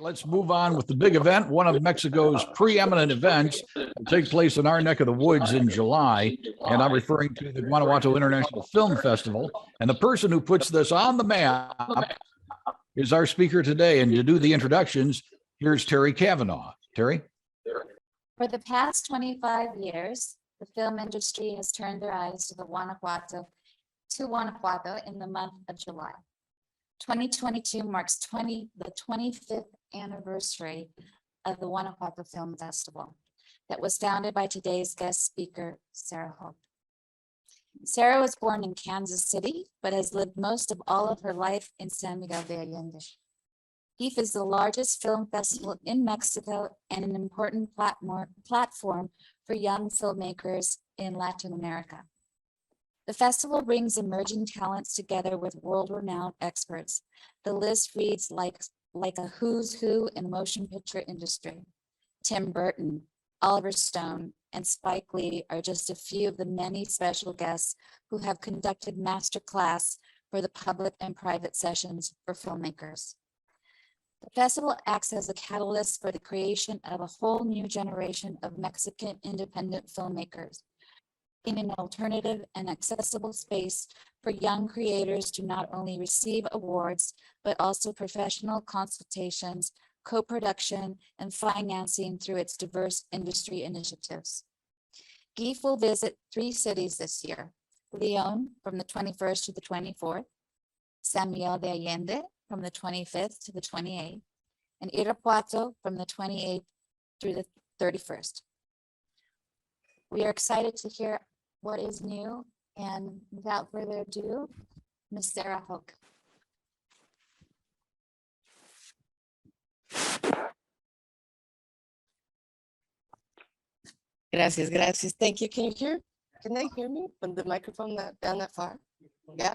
let's move on with the big event. One of Mexico's preeminent events will take place in our neck of the woods in July. And I'm referring to the Guanajuato International Film Festival. And the person who puts this on the map is our speaker today. And to do the introductions, here's Terry Kavanaugh. Terry? For the past 25 years, the film industry has turned their eyes to Guanajuato in the month of July. 2022 marks the 25th anniversary of the Guanajuato Film Festival that was founded by today's guest speaker, Sarah Hoch. Sarah was born in Kansas City, but has lived most of all of her life in San Miguel de Allende. GIFF is the largest film festival in Mexico and an important platform for young filmmakers in Latin America. The festival brings emerging talents together with world-renowned experts. The list reads like a who's who in the motion picture industry. Tim Burton, Oliver Stone, and Spike Lee are just a few of the many special guests who have conducted masterclass for the public and private sessions for filmmakers. The festival acts as a catalyst for the creation of a whole new generation of Mexican independent filmmakers, in an alternative and accessible space for young creators to not only receive awards, but also professional consultations, co-production, and financing through its diverse industry initiatives. GIFF will visit 3 cities this year: León from the 21st to the 24th, San Miguel de Allende from the 25th to the 28th, and Irapuato from the 28th through the 31st. We are excited to hear what is new, and without further ado, Ms. Sarah Hoch. Gracias, gracias. Thank you. Can they hear me from the microphone down that far? Yeah.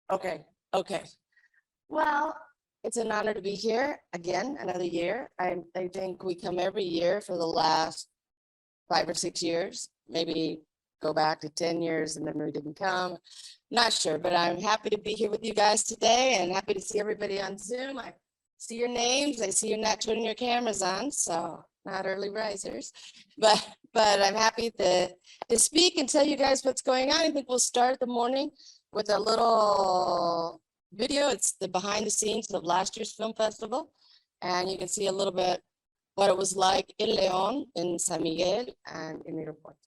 Okay. Well, it's an honor to be here again, another year. I think we come every year for the last 5 or 6 years, maybe go back to 10 years and then we didn't come. Not sure, but I'm happy to be here with you guys today and happy to see everybody on Zoom. I see your names. I see you're not turning your cameras on, so not early risers, but I'm happy to speak and tell you guys what's going on. I think we'll start the morning with a little video. It's the behind the scenes of last year's film festival, and you can see a little bit what it was like in León, in San Miguel, and in Irapuato.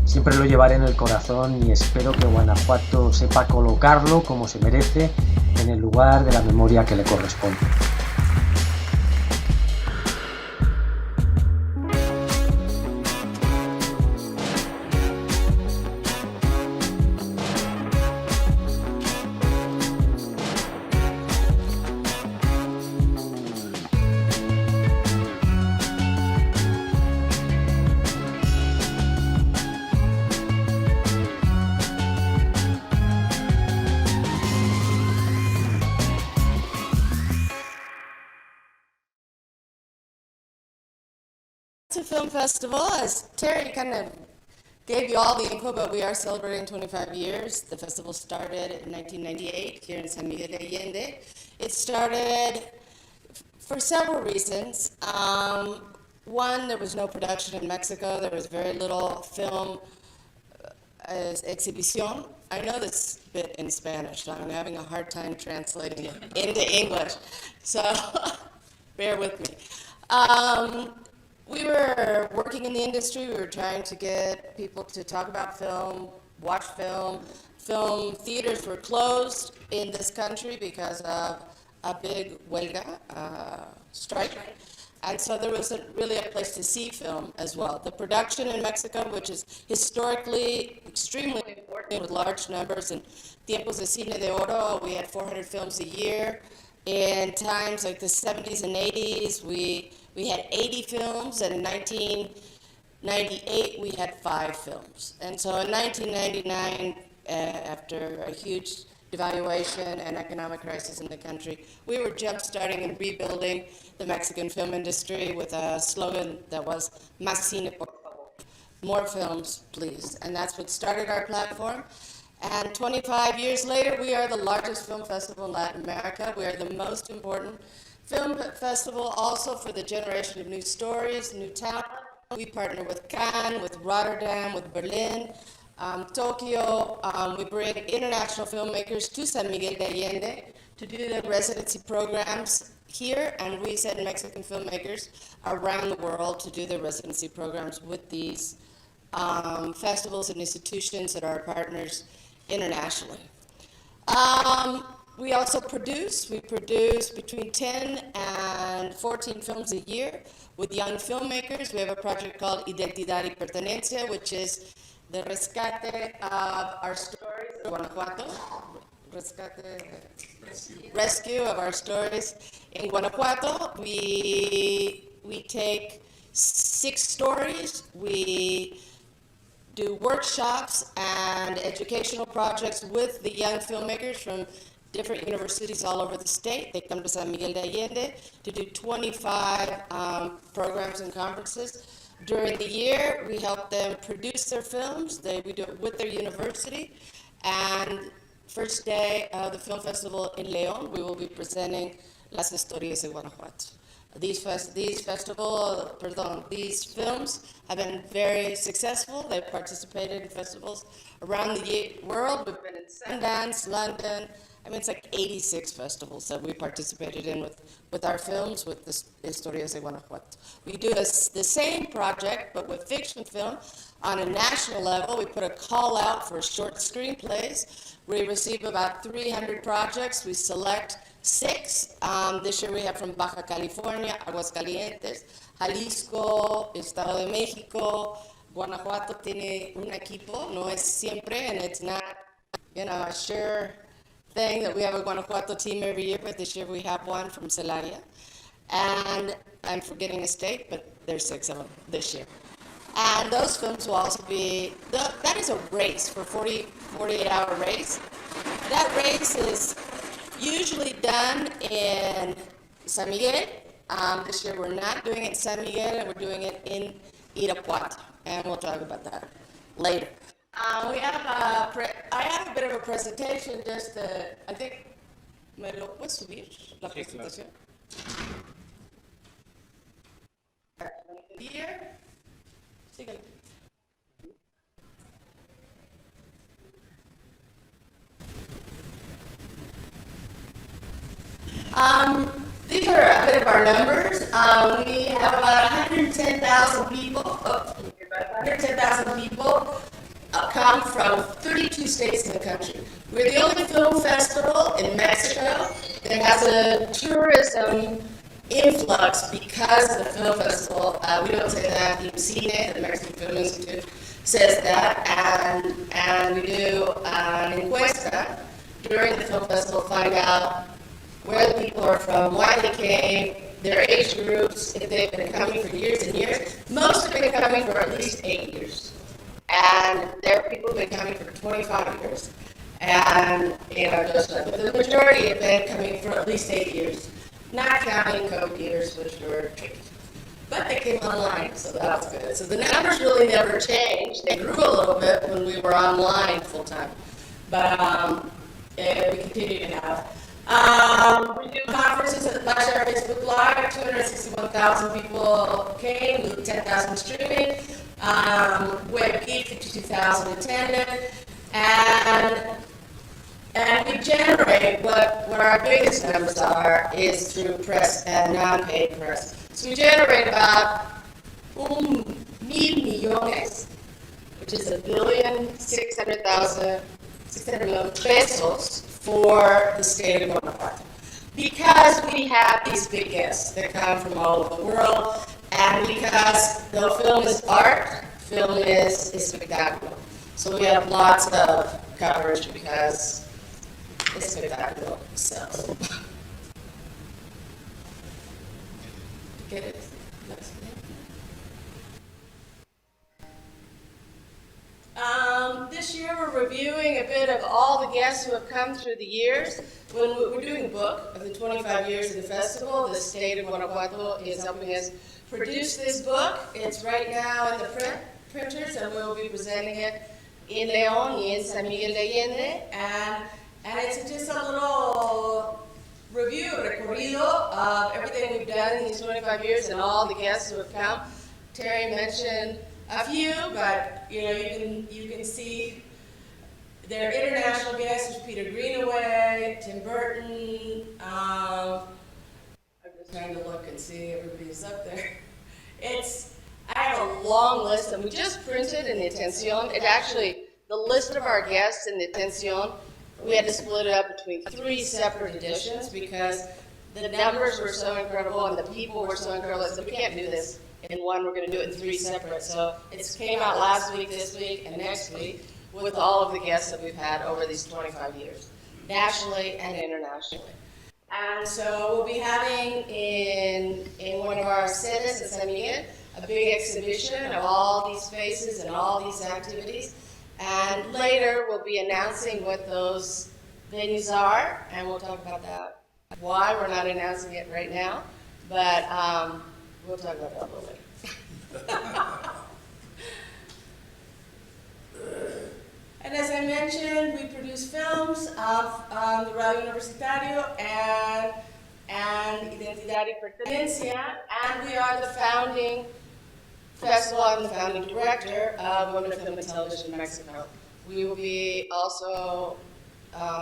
Siempre lo llevaré en el corazón y espero que Guanajuato sepa colocarlo como se merece en el lugar de la memoria que le corresponde. Film Festival, as Terry kind of gave you all the info, but we are celebrating 25 years. The festival started in 1998 here in San Miguel de Allende. It started for several reasons. One, there was no production in Mexico. There was very little film as exhibición. I know this bit in Spanish, so I'm having a hard time translating it into English, so bear with me. We were working in the industry. We were trying to get people to talk about film, watch film. Film theaters were closed in this country because of a big huelga strike. And so there wasn't really a place to see film as well. The production in Mexico, which is historically extremely important with large numbers, in tiempos de cine de oro, we had 400 films a year. In times like the 70s and 80s, we had 80 films, and in 1998, we had 5 films. And so in 1999, after a huge devaluation and economic crisis in the country, we were jump-starting and rebuilding the Mexican film industry with a slogan that was "Más cine, por favor." More films, please. And that's what started our platform. And 25 years later, we are the largest film festival in Latin America. We are the most important film festival also for the generation of new stories, new talent. We partner with Cannes, with Rotterdam, with Berlin, Tokyo. We bring international filmmakers to San Miguel de Allende to do their residency programs here, and we send Mexican filmmakers around the world to do their residency programs with these festivals and institutions that are our partners internationally. We also produce between 10 and 14 films a year with young filmmakers. We have a project called Identidad y Pertenencia, which is the rescate of our stories in Guanajuato. Rescue of our stories in Guanajuato. We take 6 stories. We do workshops and educational projects with the young filmmakers from different universities all over the state. They come to San Miguel de Allende to do 25 programs and conferences. During the year, we help them produce their films. We do it with their university. And first day of the film festival in León, we will be presenting Las Historias de Guanajuato. These films have been very successful. They've participated in festivals around the world. We've been in Sundance, London. I mean, it's like 86 festivals that we participated in with our films, with the Historias de Guanajuato. We do the same project, but with fiction film on a national level. We put a call out for short screenplays. We receive about 300 projects. We select 6. This year we have from Baja California, Aguascalientes, Jalisco, Estado de México. Guanajuato tiene un equipo, no es siempre, and it's not, a sure thing that we have a Guanajuato team every year, but this year we have one from Celaya. And I'm forgetting a state, but there's 6 of them this year. And those films will also be, that is a race for 48-hour race. That race is usually done in San Miguel. This year we're not doing it in San Miguel, and we're doing it in Irapuato, and we'll talk about that later. I have a bit of a presentation, just I think, ¿me lo puedes subir, la presentación? Here, síguele. These are a bit of our numbers. We have about 110,000 people. 110,000 people come from 32 states in the country. We're the only film festival in Mexico that has a tourism influx because of the film festival. We don't say that. You've seen it. The Mexican Film Institute says that, and we do an encuesta during the film festival, find out where the people are from, why they came, their age groups, if they've been coming for years and years. Most have been coming for at least 8 years. And there are people who have been coming for 25 years. And, but the majority have been coming for at least 8 years, not counting COVID years, which were tricky. But they came online, so that was good. So the numbers really never changed. They grew a little bit when we were online full time. But we continue to have. We do conferences at last year, Facebook Live, 261,000 people came, with 10,000 streaming. where GIFF in 2000 attended, and we generate what our biggest numbers are is through press and non-paid press. So we generate about 1,000,000,000, which is 1,600,000 pesos for the state of Guanajuato. Because we have these big guests that come from all over the world, and because the film is art, film is spectacular. So we have lots of coverage because it's spectacular. So get it. This year we're reviewing a bit of all the guests who have come through the years. When we're doing a book of the 25 years of the festival, the state of Guanajuato is helping us produce this book. It's right now in the printers, and we'll be presenting it in León and in San Miguel de Allende. And it's just a little review, recorrido of everything we've done in these 25 years and all the guests who have come. Terry mentioned a few, but you can see their international guests, Peter Greenaway, Tim Burton. I'm just trying to look and see everybody's up there. I have a long list, and we just printed in the Atención. It actually, the list of our guests in the Atención, we had to split it up between 3 separate editions because the numbers were so incredible and the people were so incredible. So we can't do this in one, we're going to do it in 3 separate. So it came out last week, this week, and next week with all of the guests that we've had over these 25 years, nationally and internationally. And so we'll be having in one of our sedes at San Miguel a big exhibition of all these faces and all these activities. And later we'll be announcing what those venues are, and we'll talk about that. Why we're not announcing it right now, but we'll talk about that a little later. And as I mentioned, we produce films of the Radio Universitario and Identidad y Pertenencia, and we are the founding festival. I'm the founding director of Women in Film and Television in Mexico. We will be also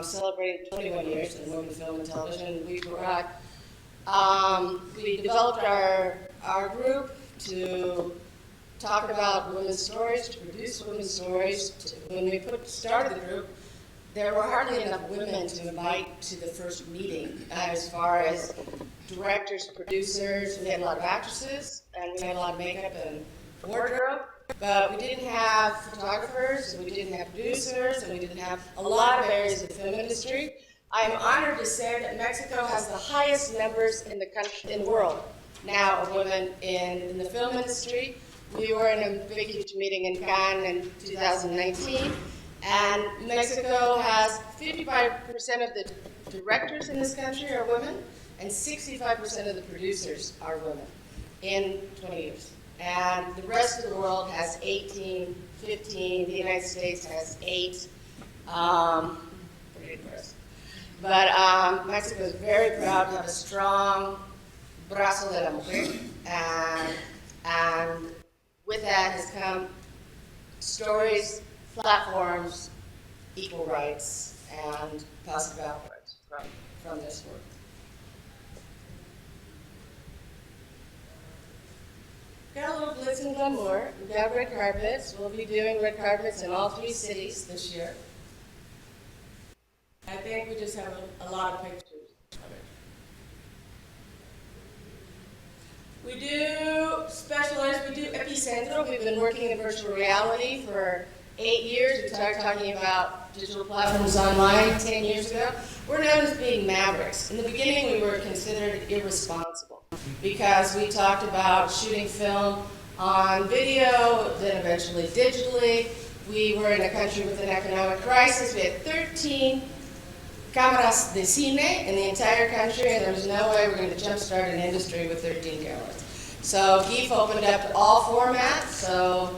celebrating 21 years in women in film and television. We developed our group to talk about women's stories, to produce women's stories. When we started the group, there were hardly enough women to invite to the first meeting as far as directors, producers. We had a lot of actresses, and we had a lot of makeup and wardrobe, but we didn't have photographers, and we didn't have producers, and we didn't have a lot of areas of the film industry. I'm honored to say that Mexico has the highest numbers in the country, in the world now, of women in the film industry. We were in a big, huge meeting in Cannes in 2019, and Mexico has 55% of the directors in this country are women, and 65% of the producers are women in 20 years. And the rest of the world has 18, 15, the United States has 8. Pretty impressive. But Mexico is very proud to have a strong brazo de la mujer, and with that has come stories, platforms, equal rights, and positive outputs from this work. Got a little glitz and glamour. We've got red carpets. We'll be doing red carpets in all 3 cities this year. I think we just have a lot of pictures of it. We do specialized, we do Epicentro. We've been working in virtual reality for 8 years. We started talking about digital platforms online 10 years ago. We're known as being mavericks. In the beginning, we were considered irresponsible because we talked about shooting film on video, then eventually digitally. We were in a country with an economic crisis. We had 13 cámaras de cine in the entire country, and there was no way we're going to jumpstart an industry with 13 cameras. So GIFF opened up to all formats, so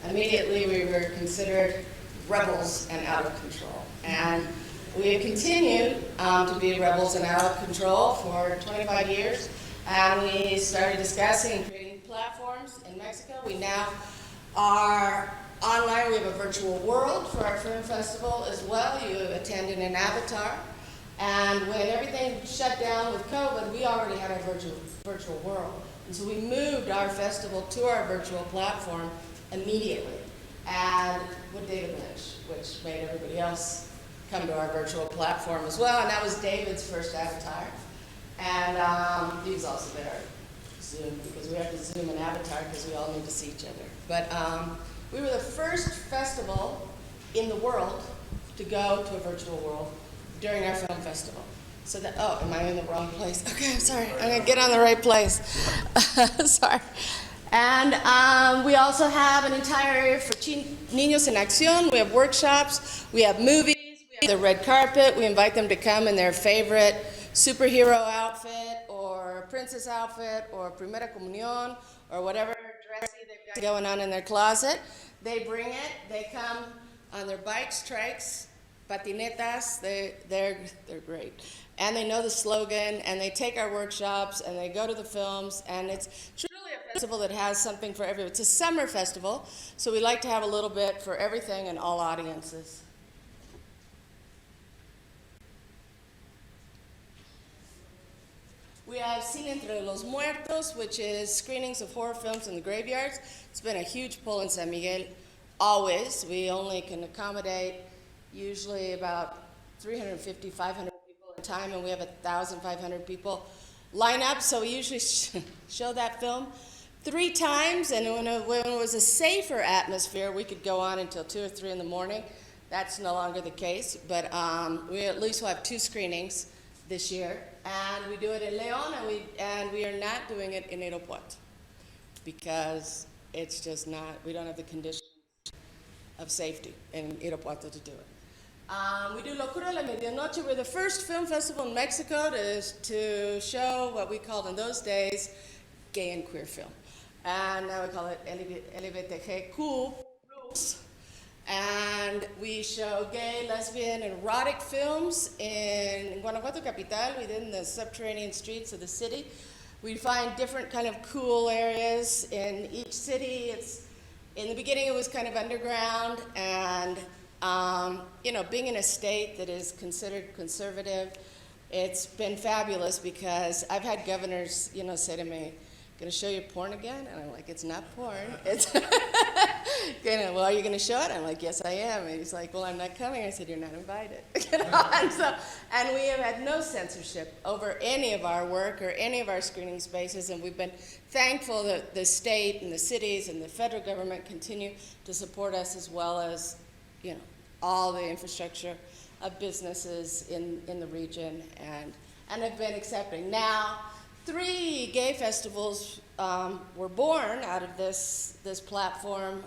immediately we were considered rebels and out of control. And we have continued to be rebels and out of control for 25 years, and we started discussing and creating platforms in Mexico. We now Our online, we have a virtual world for our film festival as well. You attend in an avatar. And when everything shut down with COVID, we already had a virtual world. And so we moved our festival to our virtual platform immediately. And with David Lynch, which made everybody else come to our virtual platform as well. And that was David's first avatar. And he was also there, Zoom, because we have to Zoom an avatar because we all need to see each other. But we were the first festival in the world to go to a virtual world during our film festival. So that, oh, am I in the wrong place? Okay, I'm sorry, I'm gonna get on the right place. Sorry. And we also have an entire area for Niños en Acción. We have workshops, we have movies, we have the red carpet. We invite them to come in their favorite superhero outfit or princess outfit or primera comunión or whatever dressy they've got going on in their closet. They bring it, they come on their bikes, trikes, patinetas, they're great. And they know the slogan, and they take our workshops, and they go to the films, and it's truly a festival that has something for everyone. It's a summer festival, so we like to have a little bit for everything and all audiences. We have Cine Entre los Muertos, which is screenings of horror films in the graveyards. It's been a huge pull in San Miguel, always. We only can accommodate usually about 350, 500 people at a time, and we have 1,500 people line up, so we usually show that film 3 times, and when it was a safer atmosphere, we could go on until 2 or 3 in the morning. That's no longer the case, but we at least will have 2 screenings this year, and we do it in Leon, and we are not doing it in Irapuato, because it's just not, we don't have the conditions of safety in Irapuato to do it. We do Locura la Medianoche. We're the first film festival in Mexico to show what we called in those days gay and queer film. And now we call it LGBTQ+. And we show gay, lesbian, and erotic films in Guanajuato Capital, within the subterranean streets of the city. We find different kind of cool areas in each city. In the beginning, it was kind of underground, and you know, being in a state that is considered conservative, it's been fabulous because I've had governors, you know, say to me, "Gonna show you porn again?" And I'm like, "It's not porn. It's," well, are you gonna show it? I'm like, "Yes, I am." And he's like, "Well, I'm not coming." I said, "You're not invited." You know? And we have had no censorship over any of our work or any of our screening spaces, and we've been thankful that the state and the cities and the federal government continue to support us, as well as, you know, all the infrastructure of businesses in the region, and have been accepting. Now, 3 gay festivals were born out of this platform.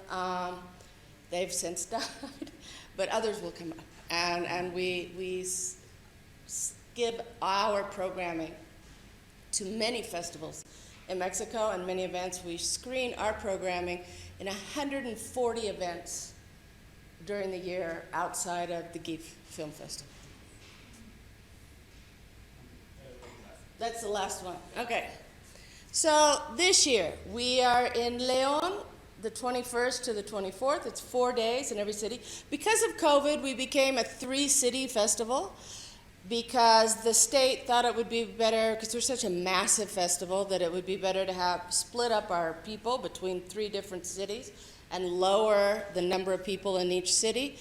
They've since died, but others will come up. And we give our programming to many festivals in Mexico and many events. We screen our programming in 140 events during the year outside of the GIFF Film Festival. That's the last one. Okay. So this year, we are in Leon, the 21st to the 24th. It's 4 days in every city. Because of COVID, we became a 3-city festival because the state thought it would be better, because we're such a massive festival, that it would be better to have split up our people between 3 different cities and lower the number of people in each city.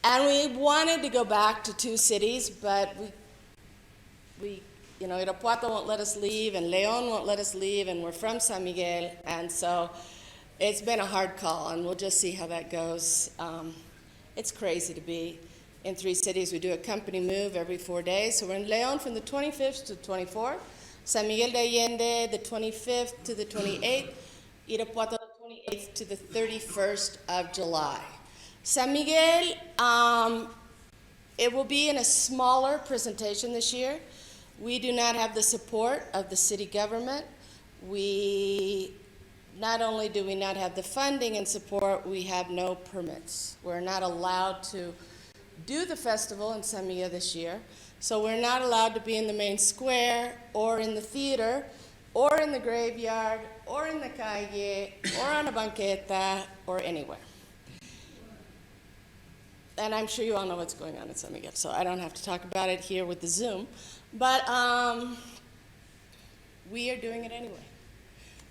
And we wanted to go back to 2 cities, but we you know, Irapuato won't let us leave, and Leon won't let us leave, and we're from San Miguel, and so it's been a hard call, and we'll just see how that goes. It's crazy to be in 3 cities. We do a company move every 4 days, so we're in Leon from the 25th to the 24th, San Miguel de Allende the 25th to the 28th, Irapuato the 28th to the 31st of July. San Miguel, it will be in a smaller presentation this year. We do not have the support of the city government. Not only do we not have the funding and support, we have no permits. We're not allowed to do the festival in San Miguel this year. So we're not allowed to be in the main square or in the theater or in the graveyard, or in the calle, or on a banqueta, or anywhere. And I'm sure you all know what's going on in San Miguel, so I don't have to talk about it here with the Zoom. But we are doing it anyway.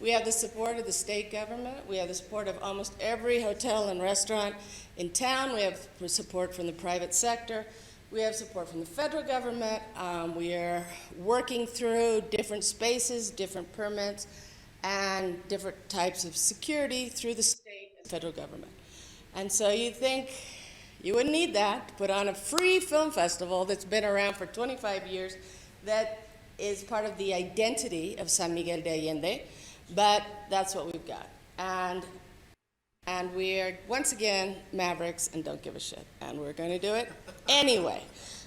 We have the support of the state government. We have the support of almost every hotel and restaurant in town. We have support from the private sector. We have support from the federal government. We are working through different spaces, different permits, and different types of security through the state and federal government. And so you think you wouldn't need that to put on a free film festival that's been around for 25 years, that is part of the identity of San Miguel de Allende, but that's what we've got. And we are, once again, mavericks and don't give a shit. And we're going to do it anyway.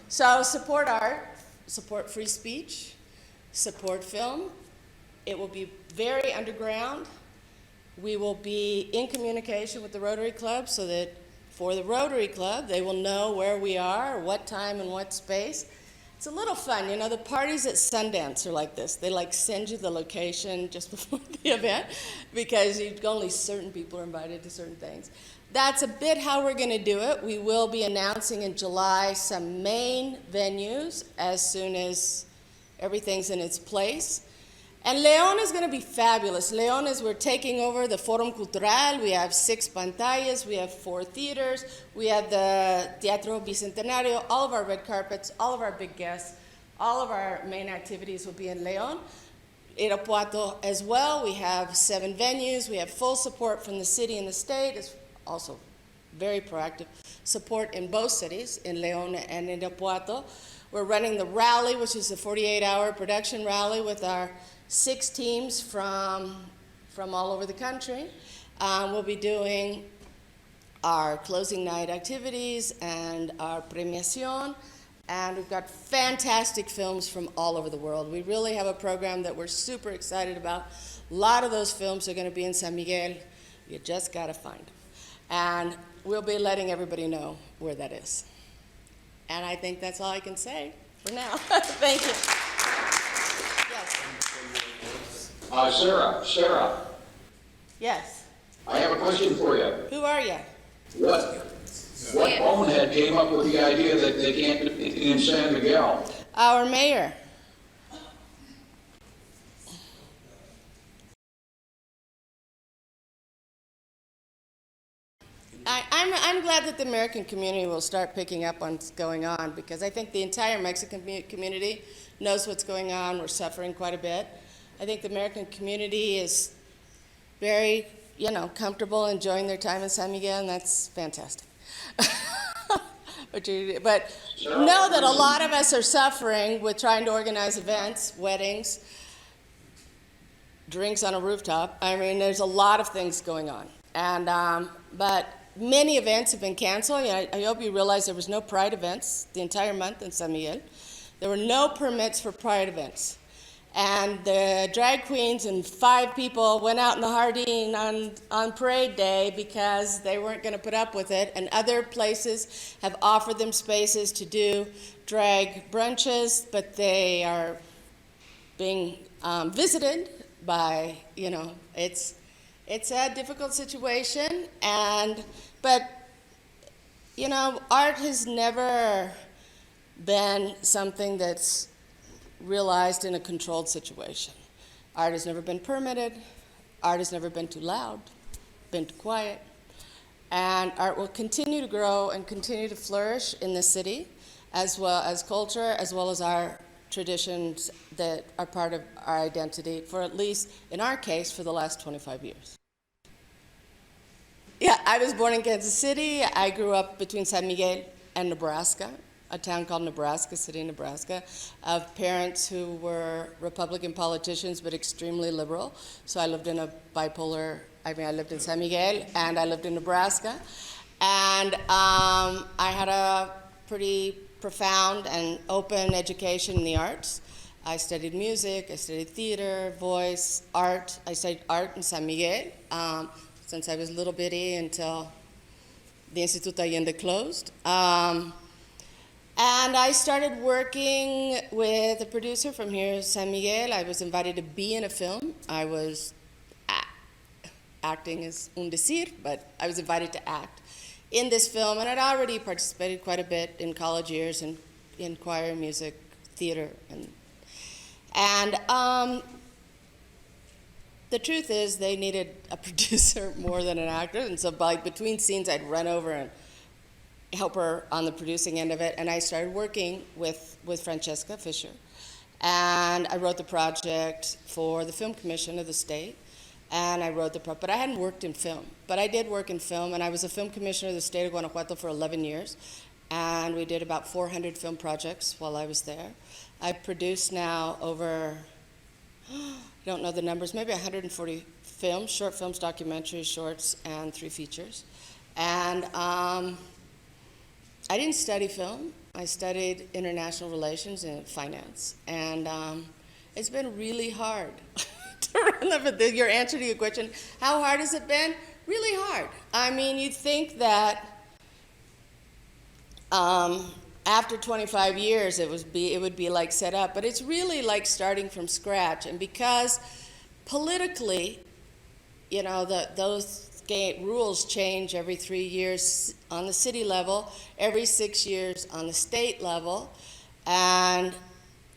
So support art, support free speech, support film. It will be very underground. We will be in communication with the Rotary Club so that for the Rotary Club, they will know where we are, what time and what space. It's a little fun, you know, the parties at Sundance are like this. They like send you the location just before the event because only certain people are invited to certain things. That's a bit how we're gonna do it. We will be announcing in July some main venues as soon as everything's in its place. And León is gonna be fabulous. León is, we're taking over the Forum Cultural. We have 6 pantallas, we have 4 theaters, we have the Teatro Bicentenario, all of our red carpets, all of our big guests, all of our main activities will be in León. Irapuato as well, we have 7 venues, we have full support from the city and the state. It's also very proactive support in both cities, in León and in Irapuato. We're running the rally, which is a 48-hour production rally with our 6 teams from all over the country. We'll be doing our closing night activities and our premiación, and we've got fantastic films from all over the world. We really have a program that we're super excited about. A lot of those films are going to be in San Miguel. You just got to find them. And we'll be letting everybody know where that is. And I think that's all I can say for now. Thank you. Yes. Sarah, Yes. I have a question for you. Who are you? What bonehead came up with the idea that they can't in San Miguel? Our mayor. I'm glad that the American community will start picking up on what's going on, because I think the entire Mexican community knows what's going on. We're suffering quite a bit. I think the American community is very, comfortable enjoying their time in San Miguel, and that's fantastic. But know that a lot of us are suffering with trying to organize events, weddings, drinks on a rooftop. I mean, there's a lot of things going on. And, but many events have been canceled. I hope you realize there was no Pride events the entire month in San Miguel. There were no permits for Pride events. And the drag queens and 5 people went out in the Jardín on parade day because they weren't going to put up with it. And other places have offered them spaces to do drag brunches, but they are being visited by, it's a difficult situation. But art has never been something that's realized in a controlled situation. Art has never been permitted. Art has never been too loud, been too quiet. And art will continue to grow and continue to flourish in the city, as well as culture, as well as our traditions that are part of our identity for, at least in our case, for the last 25 years. Yeah, I was born in Kansas City. I grew up between San Miguel and Nebraska, a town called Nebraska City, Nebraska, of parents who were Republican politicians but extremely liberal. So I lived in a bipolar, I lived in San Miguel and I lived in Nebraska. And I had a pretty profound and open education in the arts. I studied music, I studied theater, voice, art. I studied art in San Miguel since I was little bitty until the Instituto Allende closed. And I started working with a producer from here, San Miguel. I was invited to be in a film. I was acting is un decir, but I was invited to act in this film, and I'd already participated quite a bit in college years in choir, music, theater, and the truth is they needed a producer more than an actor, and so between scenes I'd run over and help her on the producing end of it, and I started working with Francesca Fisher, and I wrote the project for the Film Commission of the state, and I wrote but I hadn't worked in film, but I did work in film, and I was a film commissioner of the state of Guanajuato for 11 years, and we did about 400 film projects while I was there. I've produced now over, I don't know the numbers, maybe 140 films, short films, documentaries, shorts, and 3 features. And I didn't study film. I studied international relations and finance. And it's been really hard to run your answer to your question, how hard has it been? Really hard. I mean, you'd think that after 25 years, it would be like set up, but it's really like starting from scratch. And because politically, you know, those rules change every 3 years on the city level, every 6 years on the state level, and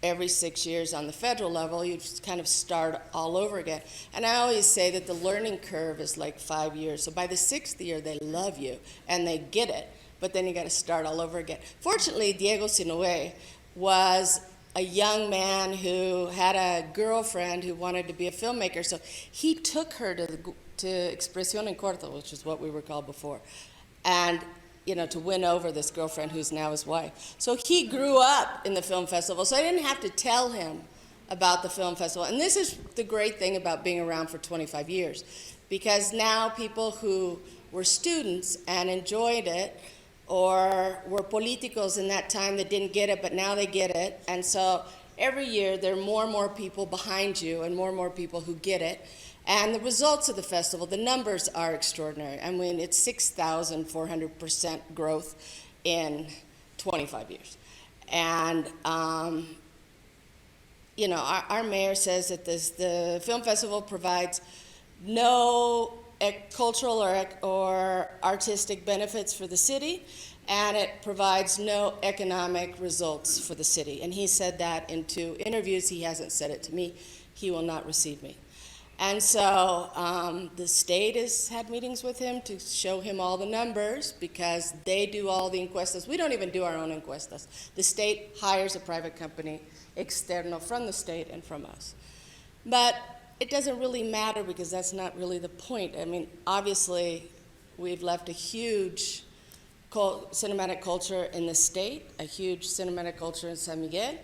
every 6 years on the federal level, you just kind of start all over again. And I always say that the learning curve is like 5 years. So by the 6th year, they love you and they get it. But then you got to start all over again. Fortunately, Diego Sinoue was a young man who had a girlfriend who wanted to be a filmmaker, so he took her to Expresión en Corto, which is what we were called before, and you know, to win over this girlfriend who's now his wife. So he grew up in the film festival, so I didn't have to tell him about the film festival. And this is the great thing about being around for 25 years, because now people who were students and enjoyed it, or were politicos in that time that didn't get it, but now they get it. And so every year there are more and more people behind you and more people who get it. And the results of the festival, the numbers are extraordinary. I mean, it's 6,400% growth in 25 years. And, you know, our mayor says that the film festival provides no cultural or artistic benefits for the city, and it provides no economic results for the city. And he said that in 2 interviews. He hasn't said it to me. He will not receive me. And so the state has had meetings with him to show him all the numbers, because they do all the encuestas. We don't even do our own encuestas. The state hires a private company, externo, from the state and from us. But it doesn't really matter, because that's not really the point. I mean, obviously, we've left a huge cinematic culture in the state, a huge cinematic culture in San Miguel.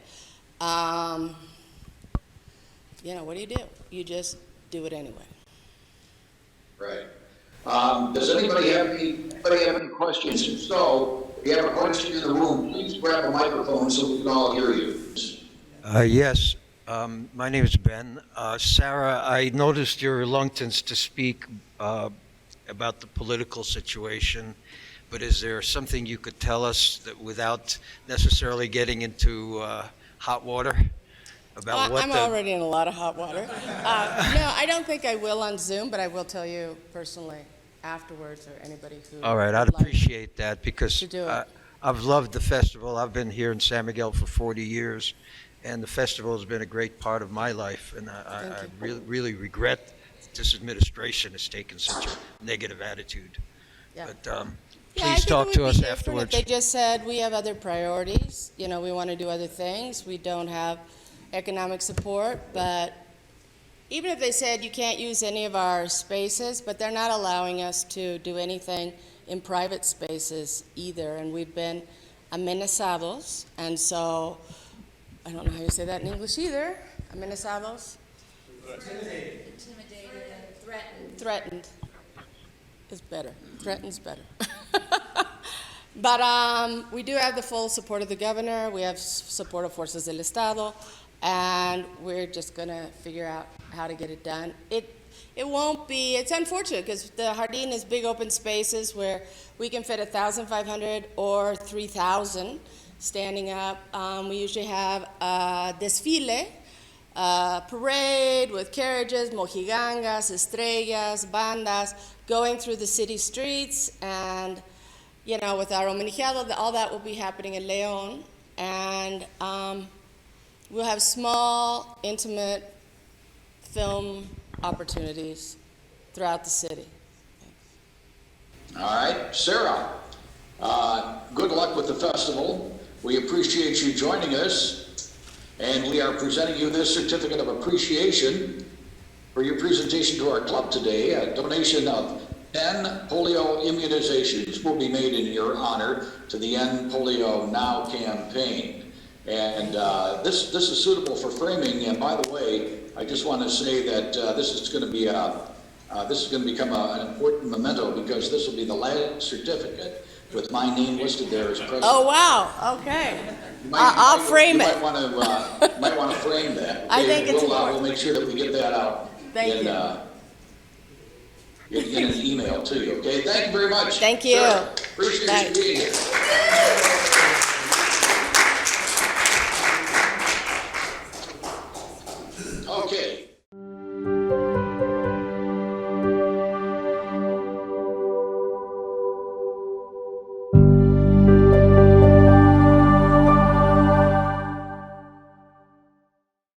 You know, what do? You just do it anyway. Right. Does anybody have any questions? If so, if you have a question in the room, please grab a microphone so we can all hear you. Yes. My name is Ben. Sarah, I noticed your reluctance to speak about the political situation, but is there something you could tell us that without necessarily getting into hot water? About I'm already in a lot of hot water. No, I don't think I will on Zoom, but I will tell you personally afterwards, or anybody who. All right, I'd appreciate that, because I've loved the festival. I've been here in San Miguel for 40 years. And the festival has been a great part of my life, and I really regret this administration has taken such a negative attitude. Yeah. But please talk to us afterwards. They just said, we have other priorities. You know, we want to do other things. We don't have economic support, but even if they said you can't use any of our spaces, but they're not allowing us to do anything in private spaces either, and we've been amenazados, and so I don't know how you say that in English either. Amenazados? Intimidated. Threatened is better. Threatened's better. But we do have the full support of the governor. We have support of Fuerzas del Estado, and we're just going to figure out how to get it done. It won't be, it's unfortunate, because the Jardín is big open spaces where we can fit 1,500 or 3,000. standing up. We usually have a desfile, parade with carriages, mojigangas, estrellas, bandas, going through the city streets, and with our homenajeado, all that will be happening in León. And we'll have small, intimate film opportunities throughout the city. All right, Sarah, good luck with the festival. We appreciate you joining us, and we are presenting you this certificate of appreciation for your presentation to our club today. A donation of 10 polio immunizations will be made in your honor to the End Polio Now campaign. And this is suitable for framing. And by the way, I just want to say that this is going to become an important memento, because this will be the last certificate with my name listed there as president. Oh, wow, okay. I'll frame it. You might want to frame that. I think it's important. We'll make sure that we get that out. Thank you. In an email to you, okay? Thank you very much. Thank you. Sarah, appreciate you being here.